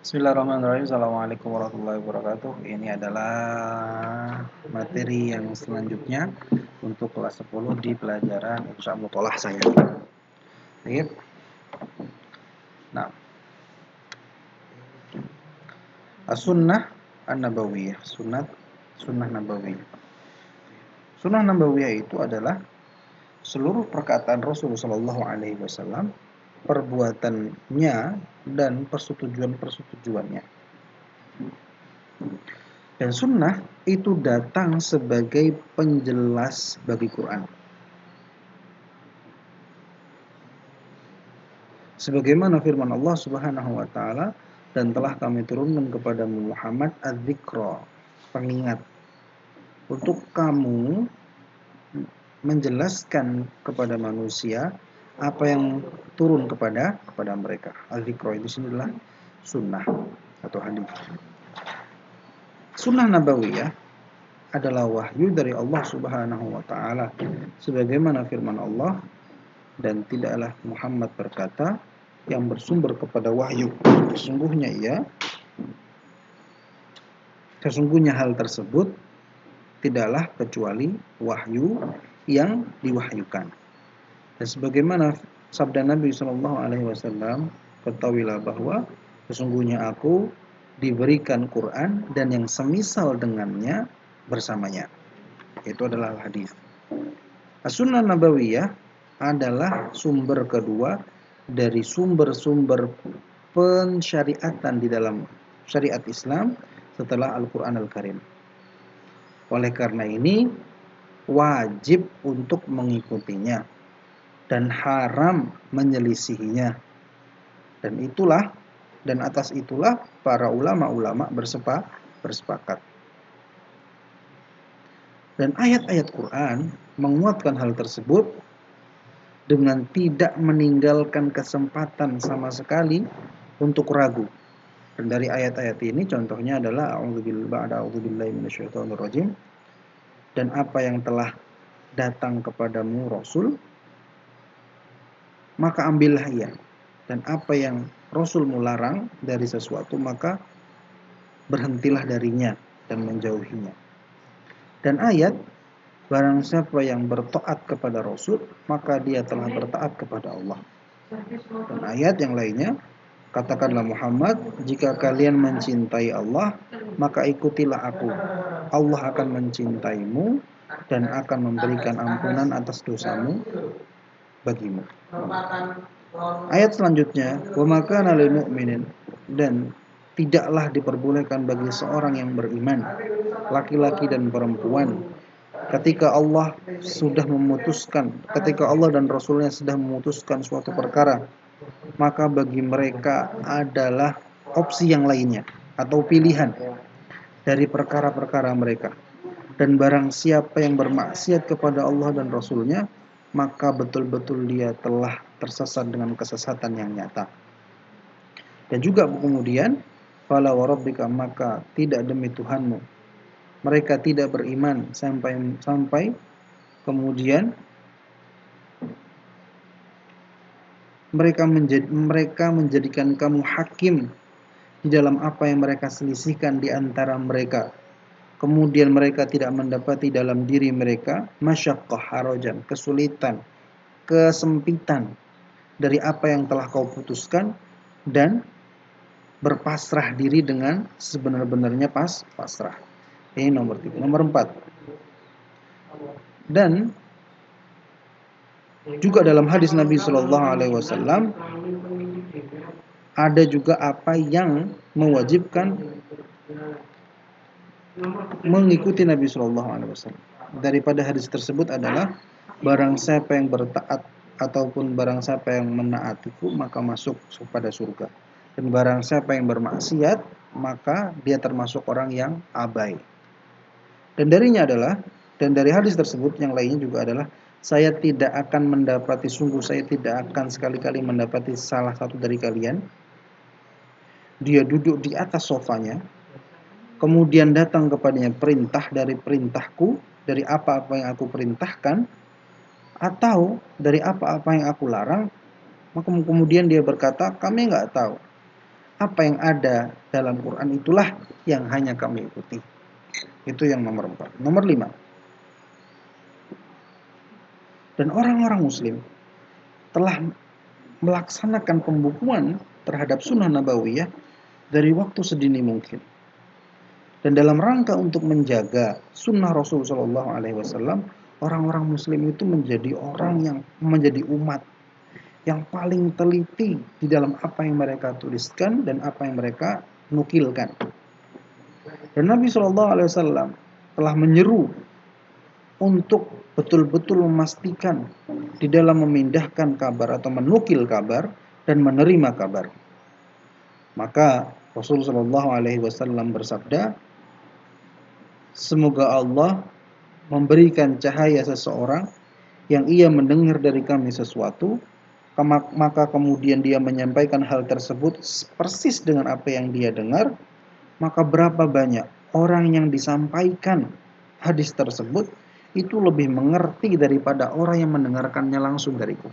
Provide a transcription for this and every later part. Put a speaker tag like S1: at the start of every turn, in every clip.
S1: Bismillahirrahmanirrahim. Assalamualaikum warahmatullahi wabarakatuh. Ini adalah materi yang selanjutnya untuk kelas 10 di pelajaran Insya Muthalah saya. Baik. Nah, As-Sunnah An-Nabawiyah. Sunnah Nabawiyah. Sunnah Nabawiyah itu adalah seluruh perkataan Rasulullah SAW, perbuatannya dan persetujuan-persetujuannya. Dan sunnah itu datang sebagai penjelas bagi Quran. Sebagaimana firman Allah Subhanahu wa taala, dan telah kami turunkan kepada Muhammad adz-dzikra, pengingat, untuk kamu menjelaskan kepada manusia apa yang turun kepada mereka. Al-dzikra itu adalah sunnah atau hadis. Sunnah Nabawiyah adalah wahyu dari Allah Subhanahu wa taala, sebagaimana firman Allah, dan tidaklah Muhammad berkata yang bersumber kepada wahyu, sesungguhnya hal tersebut tidaklah kecuali wahyu yang diwahyukan. Dan sebagaimana sabda Nabi SAW, ketahuilah bahwa sesungguhnya aku diberikan Quran dan yang semisal dengannya bersamanya. Itu adalah hadis. As-Sunnah Nabawiyah adalah sumber kedua dari sumber-sumber pensyariatan di dalam syariat Islam setelah Al-Quran Al-Karim. Oleh karena ini wajib untuk mengikutinya dan haram menyelisihinya. Dan atas itulah para ulama-ulama bersepakat. Dan ayat-ayat Quran menguatkan hal tersebut dengan tidak meninggalkan kesempatan sama sekali untuk ragu. Dan dari ayat-ayat ini contohnya adalah a'udzubillahi minasyaitonirrajim, dan apa yang telah datang kepadamu Rasul, maka ambillah ia, dan apa yang Rasulmu larang dari sesuatu, maka berhentilah darinya dan menjauhinya. Dan ayat, barang siapa yang bertaat kepada Rasul, maka dia telah bertaat kepada Allah. Dan ayat yang lainnya, katakanlah Muhammad, jika kalian mencintai Allah, maka ikutilah aku. Allah akan mencintaimu dan akan memberikan ampunan atas dosamu bagimu. Ayat selanjutnya, wa ma kana lil mu'minin, dan tidaklah diperbolehkan bagi seorang yang beriman, laki-laki dan perempuan, ketika Allah dan Rasulnya sudah memutuskan suatu perkara, maka bagi mereka adalah opsi yang lainnya atau pilihan dari perkara-perkara mereka. Dan barang siapa yang bermaksiat kepada Allah dan Rasulnya, maka betul-betul dia telah tersesat dengan kesesatan yang nyata. Dan juga kemudian, fala wa rabbika, maka tidak demi Tuhanmu, mereka tidak beriman sampai kemudian mereka menjadikan kamu hakim di dalam apa yang mereka selisihkan di antara mereka. Kemudian mereka tidak mendapati dalam diri mereka masyaqqah, harajan, kesulitan, kesempitan dari apa yang telah kau putuskan, dan berpasrah diri dengan sebenar-benarnya pasrah. Ini nomor 3. Nomor 4. Dan juga dalam hadis Nabi SAW ada juga apa yang mewajibkan mengikuti Nabi SAW. Daripada hadis tersebut adalah, barang siapa yang bertaat ataupun barang siapa yang menaatiku, maka masuk kepada surga. Dan barang siapa yang bermaksiat, maka dia termasuk orang yang abai. Dan dari hadis tersebut yang lainnya juga adalah, saya tidak akan sekali-kali mendapati salah satu dari kalian, dia duduk di atas sofanya, kemudian datang kepadanya perintah dari perintahku, dari apa-apa yang aku perintahkan, atau dari apa-apa yang aku larang, maka kemudian dia berkata, kami nggak tahu. apa yang ada dalam Quran itulah yang hanya kami ikuti. Itu yang nomor 4. Nomor 5. Dan orang-orang muslim telah melaksanakan pembukuan terhadap sunnah nabawiyah dari waktu sedini mungkin. Dan dalam rangka untuk menjaga sunnah Rasul Shallallahu Alaihi Wasallam, orang-orang Muslim itu menjadi umat yang paling teliti di dalam apa yang mereka tuliskan dan apa yang mereka nukilkan. Dan Nabi Shallallahu Alaihi Wasallam telah menyeru untuk betul-betul memastikan di dalam memindahkan kabar atau menukil kabar dan menerima kabar. Maka Rasul Shallallahu Alaihi Wasallam bersabda, semoga Allah memberikan cahaya seseorang yang ia mendengar dari kami sesuatu, maka kemudian dia menyampaikan hal tersebut persis dengan apa yang dia dengar, maka berapa banyak orang yang disampaikan hadis tersebut itu lebih mengerti daripada orang yang mendengarkannya langsung dariku.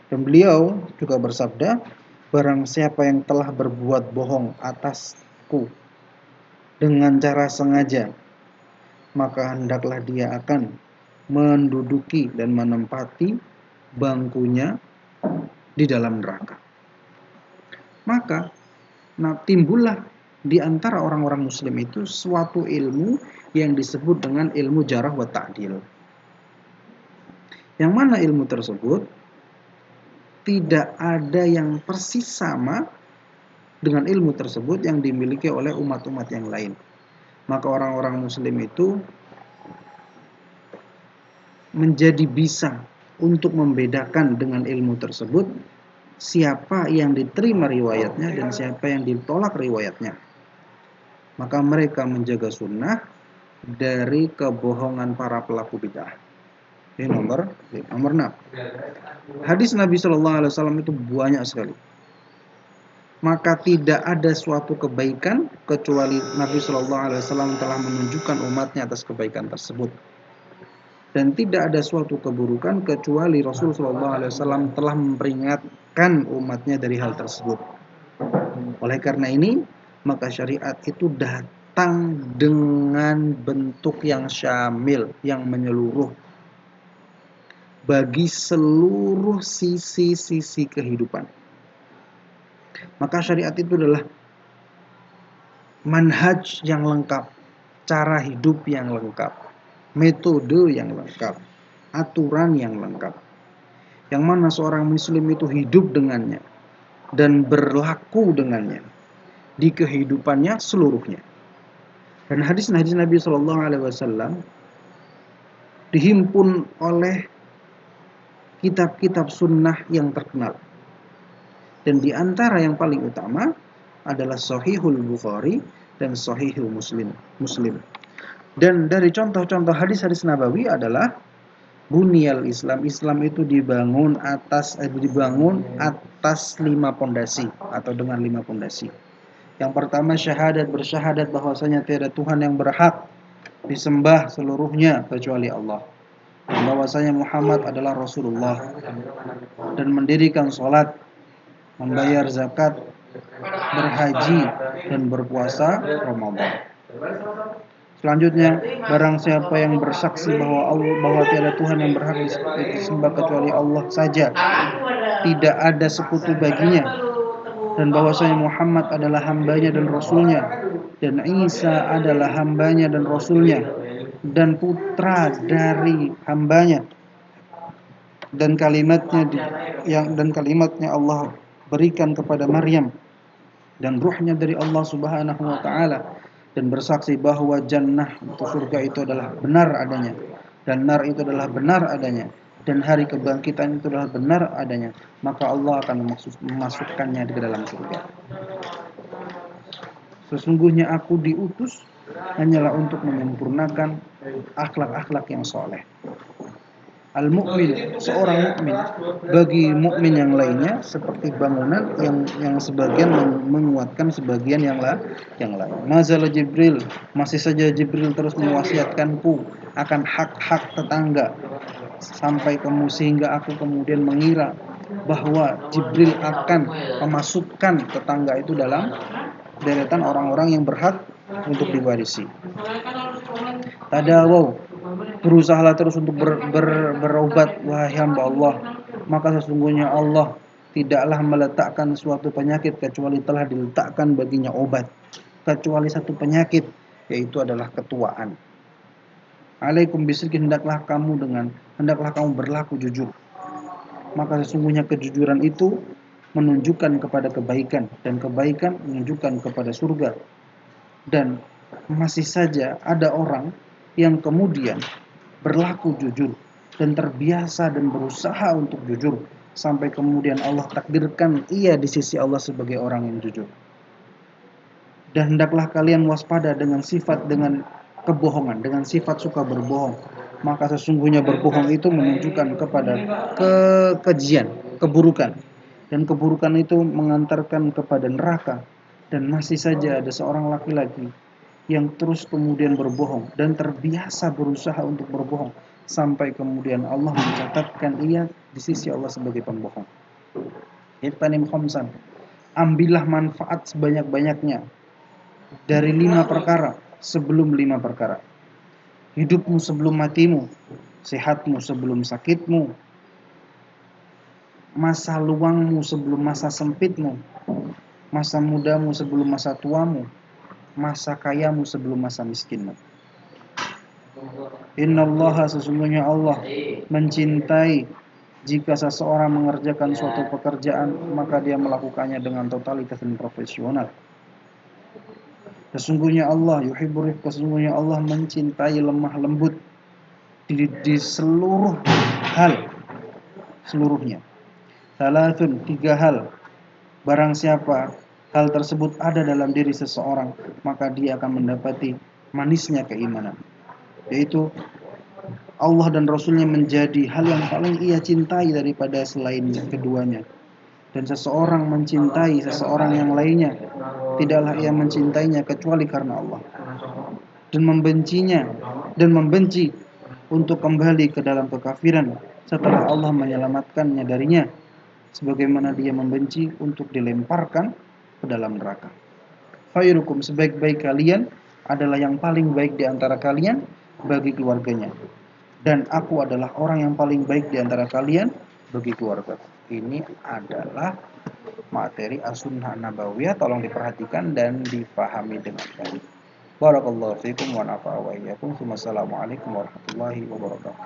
S1: Dan beliau juga bersabda, barang siapa yang telah berbuat bohong atasku dengan cara sengaja, maka hendaklah dia akan menduduki dan menempati bangkunya di dalam neraka. Maka timbullah di antara orang-orang muslim itu suatu ilmu yang disebut dengan ilmu jarah wa ta'dil. Yang mana ilmu tersebut tidak ada yang persis sama dengan ilmu tersebut yang dimiliki oleh umat-umat yang lain. Maka orang-orang muslim itu menjadi bisa untuk membedakan dengan ilmu tersebut siapa yang diterima riwayatnya dan siapa yang ditolak riwayatnya. Maka mereka menjaga sunnah dari kebohongan para pelaku bid'ah. Ini nomor 6. Hadis Nabi Shallallahu Alaihi Wasallam itu banyak sekali. Maka tidak ada suatu kebaikan kecuali Nabi Shallallahu Alaihi Wasallam telah menunjukkan umatnya atas kebaikan tersebut. Dan tidak ada suatu keburukan kecuali Rasul Shallallahu Alaihi Wasallam telah memperingatkan umatnya dari hal tersebut. Oleh karena ini, maka syariat itu datang dengan bentuk yang syamil, yang menyeluruh bagi seluruh sisi-sisi kehidupan. Maka syariat itu adalah manhaj yang lengkap, cara hidup yang lengkap, metode yang lengkap, aturan yang lengkap, yang mana seorang muslim itu hidup dengannya dan berlaku dengannya di kehidupannya seluruhnya. Dan hadis-hadis Nabi Shallallahu Alaihi Wasallam dihimpun oleh kitab-kitab sunnah yang terkenal. Dan di antara yang paling utama adalah Sahihul Bukhari dan Sahihul Muslim. Dan dari contoh-contoh hadis-hadis Nabawi adalah bunyal Islam. Islam itu dibangun atas 5 pondasi atau dengan 5 pondasi. Yang pertama bersyahadat bahwasanya tiada Tuhan yang berhak disembah seluruhnya kecuali Allah. Dan bahwasanya Muhammad adalah Rasulullah, dan mendirikan sholat, membayar zakat, berhaji, dan berpuasa Ramadan. Selanjutnya, barang siapa yang bersaksi bahwa tiada Tuhan yang berhak disembah kecuali Allah saja, tidak ada sekutu baginya, dan bahwasanya Muhammad adalah hambanya dan rasulnya, dan Isa adalah hambanya dan rasulnya, dan putra dari hambanya, dan kalimatnya Allah berikan kepada Maryam, dan ruhnya dari Allah Subhanahu wa taala, dan bersaksi bahwa jannah atau surga itu adalah benar adanya, dan nar itu adalah benar adanya, dan hari kebangkitan itu adalah benar adanya, maka Allah akan memasukkannya ke dalam surga. Sesungguhnya aku diutus hanyalah untuk menyempurnakan akhlak-akhlak yang soleh. Al-mu'min, seorang mukmin bagi mukmin yang lainnya seperti bangunan yang sebagian menguatkan sebagian yang lain. Mazal Jibril, masih saja Jibril terus mewasiatkanku akan hak-hak tetangga sehingga aku kemudian mengira bahwa Jibril akan memasukkan tetangga itu dalam deretan orang-orang yang berhak untuk diwarisi. Tadawaw, berusahalah terus untuk berobat wahai hamba Allah, maka sesungguhnya Allah tidaklah meletakkan suatu penyakit kecuali telah diletakkan baginya obat, kecuali satu penyakit, yaitu adalah ketuaan. Alaikum bisidqin, hendaklah kamu berlaku jujur. Maka sesungguhnya kejujuran itu menunjukkan kepada kebaikan, dan kebaikan menunjukkan kepada surga. Dan masih saja ada orang yang kemudian berlaku jujur dan terbiasa dan berusaha untuk jujur sampai kemudian Allah takdirkan ia di sisi Allah sebagai orang yang jujur. Dan hendaklah kalian waspada dengan kebohongan, dengan sifat suka berbohong. Maka sesungguhnya berbohong itu menunjukkan kepada kekejian, keburukan. Dan keburukan itu mengantarkan kepada neraka. Dan masih saja ada seorang laki-laki yang terus kemudian berbohong dan terbiasa berusaha untuk berbohong sampai kemudian Allah mencatatkan ia di sisi Allah sebagai pembohong. Ibtanim khamsan, ambillah manfaat sebanyak-banyaknya dari 5 perkara sebelum 5 perkara. Hidupmu sebelum matimu, sehatmu sebelum sakitmu, masa luangmu sebelum masa sempitmu, masa mudamu sebelum masa tuamu, masa kayamu sebelum masa miskinmu. Innallaha, sesungguhnya Allah mencintai jika seseorang mengerjakan suatu pekerjaan maka dia melakukannya dengan totalitas dan profesional. Sesungguhnya Allah yuhibbur rifqa, sesungguhnya Allah mencintai lemah lembut di seluruh hal, seluruhnya. Salatun, 3 hal. Barang siapa hal tersebut ada dalam diri seseorang, maka dia akan mendapati manisnya keimanan, yaitu Allah dan Rasulnya menjadi hal yang paling ia cintai daripada selain keduanya. Dan seseorang mencintai seseorang yang lainnya, tidaklah ia mencintainya kecuali karena Allah, dan membencinya dan membenci untuk kembali ke dalam kekafiran setelah Allah menyelamatkannya darinya, sebagaimana dia membenci untuk dilemparkan ke dalam neraka. Khairukum, sebaik-baik kalian adalah yang paling baik di antara kalian bagi keluarganya, dan aku adalah orang yang paling baik di antara kalian bagi keluarga. Ini adalah materi as-sunnah nabawiyah, tolong diperhatikan dan dipahami dengan baik. Barakallahu fiikum wa nafa'a wa iyyakum. Wassalamualaikum warahmatullahi wabarakatuh.